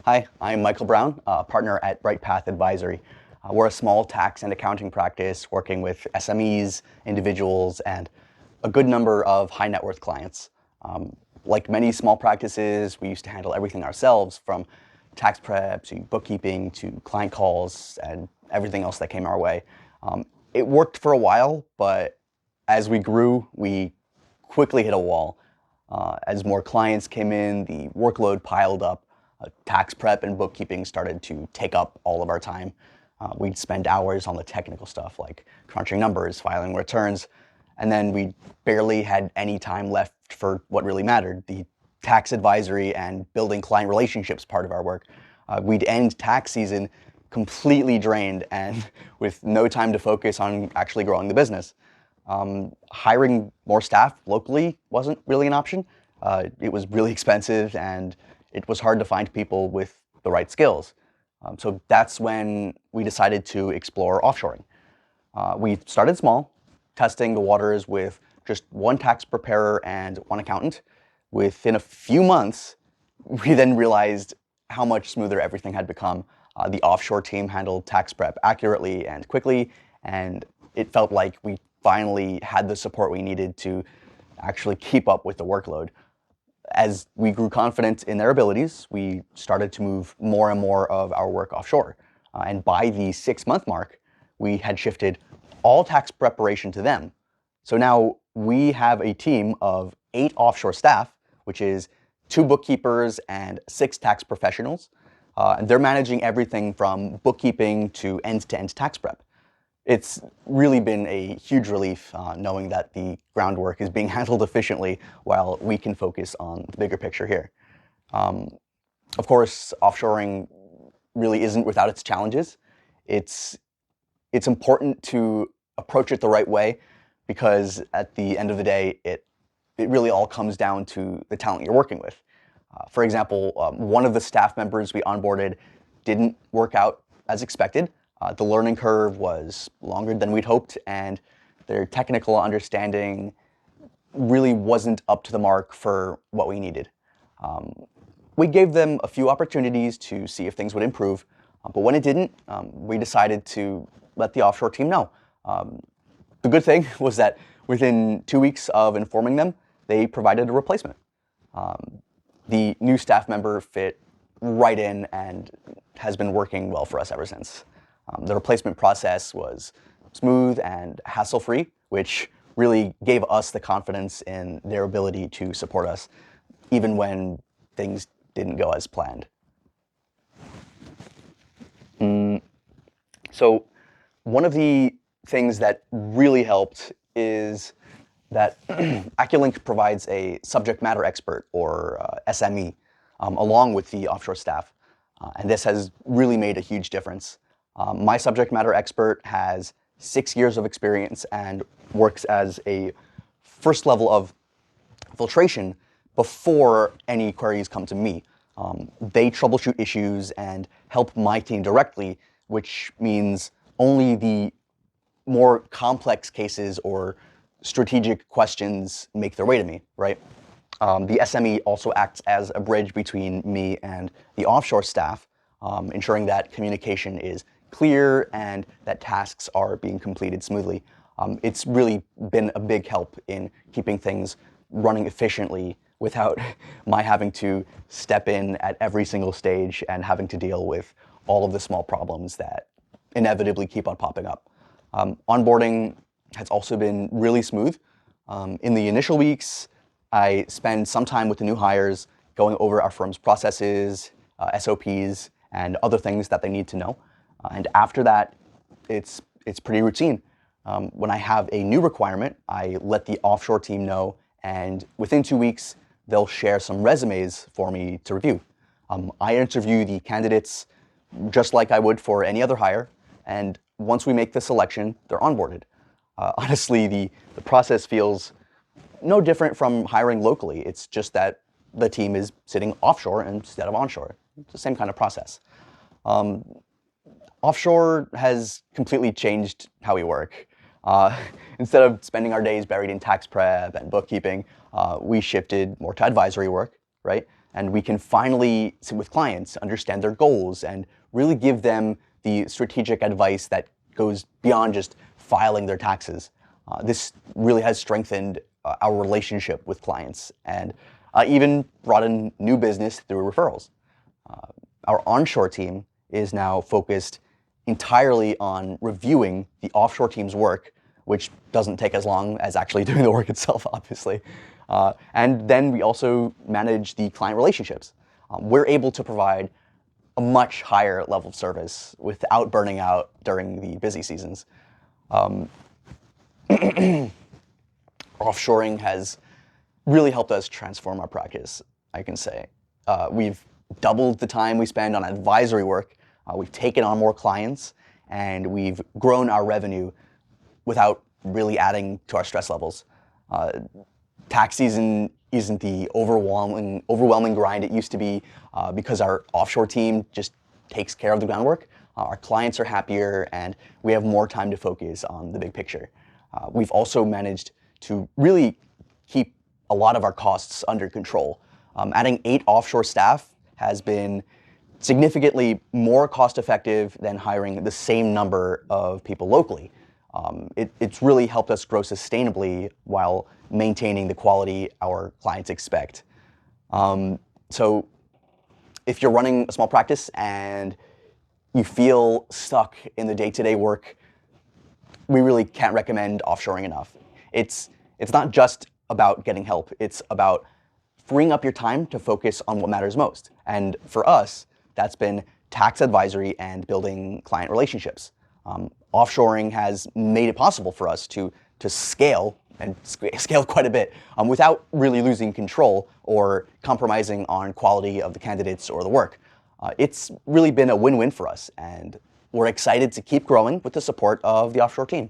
Hi, I'm Michael Brown, partner at BrightPath Advisory. We're a small tax and accounting practice working with SMEs, individuals, and a good number of high net worth clients. Like many small practices, we used to handle everything ourselves, from tax prep to bookkeeping to client calls and everything else that came our way. It worked for a while, but as we grew, we quickly hit a wall. As more clients came in, the workload piled up. Tax prep and bookkeeping started to take up all of our time. We'd spend hours on the technical stuff like crunching numbers, filing returns, and then we barely had any time left for what really mattered, the tax advisory and building client relationships part of our work. We'd end tax season completely drained and with no time to focus on actually growing the business. Hiring more staff locally wasn't really an option. It was really expensive and it was hard to find people with the right skills. So that's when we decided to explore offshoring. We started small, testing the waters with just one tax preparer and one accountant. Within a few months, we then realized how much smoother everything had become. The offshore team handled tax prep accurately and quickly, and it felt like we finally had the support we needed to actually keep up with the workload. As we grew confident in their abilities, we started to move more and more of our work offshore. And by the 6-month mark, we had shifted all tax preparation to them. So now we have a team of 8 offshore staff, which is 2 bookkeepers and 6 tax professionals. And they're managing everything from bookkeeping to end-to-end tax prep. It's really been a huge relief knowing that the groundwork is being handled efficiently while we can focus on the bigger picture here. Of course, offshoring really isn't without its challenges. It's important to approach it the right way because at the end of the day, it really all comes down to the talent you're working with. For example, one of the staff members we onboarded didn't work out as expected. The learning curve was longer than we'd hoped, and their technical understanding really wasn't up to the mark for what we needed. We gave them a few opportunities to see if things would improve, but when it didn't, we decided to let the offshore team know. The good thing was that within 2 weeks of informing them, they provided a replacement. The new staff member fit right in and has been working well for us ever since. The replacement process was smooth and hassle-free, which really gave us the confidence in their ability to support us, even when things didn't go as planned. So one of the things that really helped is that Acculink provides a subject matter expert, or SME, along with the offshore staff. And this has really made a huge difference. My subject matter expert has 6 years of experience and works as a first level of filtration before any queries come to me. They troubleshoot issues and help my team directly, which means only the more complex cases or strategic questions make their way to me, right? The SME also acts as a bridge between me and the offshore staff, ensuring that communication is clear and that tasks are being completed smoothly. It's really been a big help in keeping things running efficiently without my having to step in at every single stage and having to deal with all of the small problems that inevitably keep on popping up. Onboarding has also been really smooth. In the initial weeks, I spend some time with the new hires going over our firm's processes, SOPs, and other things that they need to know. And after that, it's pretty routine. When I have a new requirement, I let the offshore team know, and within 2 weeks, they'll share some resumes for me to review. I interview the candidates just like I would for any other hire, and once we make the selection, they're onboarded. Honestly, the process feels no different from hiring locally. It's just that the team is sitting offshore instead of onshore. It's the same kind of process. Offshore has completely changed how we work. Instead of spending our days buried in tax prep and bookkeeping, we shifted more to advisory work, right? And we can finally sit with clients, understand their goals, and really give them the strategic advice that goes beyond just filing their taxes. This really has strengthened our relationship with clients and even brought in new business through referrals. Our onshore team is now focused entirely on reviewing the offshore team's work, which doesn't take as long as actually doing the work itself, obviously. And then we also manage the client relationships. We're able to provide a much higher level of service without burning out during the busy seasons. Offshoring has really helped us transform our practice, I can say. We've doubled the time we spend on advisory work, we've taken on more clients, and we've grown our revenue without really adding to our stress levels. Tax season isn't the overwhelming grind it used to be because our offshore team just takes care of the groundwork. Our clients are happier, and we have more time to focus on the big picture. We've also managed to really keep a lot of our costs under control. Adding 8 offshore staff has been significantly more cost-effective than hiring the same number of people locally. It's really helped us grow sustainably while maintaining the quality our clients expect. So if you're running a small practice and you feel stuck in the day-to-day work, we really can't recommend offshoring enough. It's not just about getting help. It's about freeing up your time to focus on what matters most. And for us, that's been tax advisory and building client relationships. Offshoring has made it possible for us to scale, and scale quite a bit, without really losing control or compromising on quality of the candidates or the work. It's really been a win-win for us, and we're excited to keep growing with the support of the offshore team.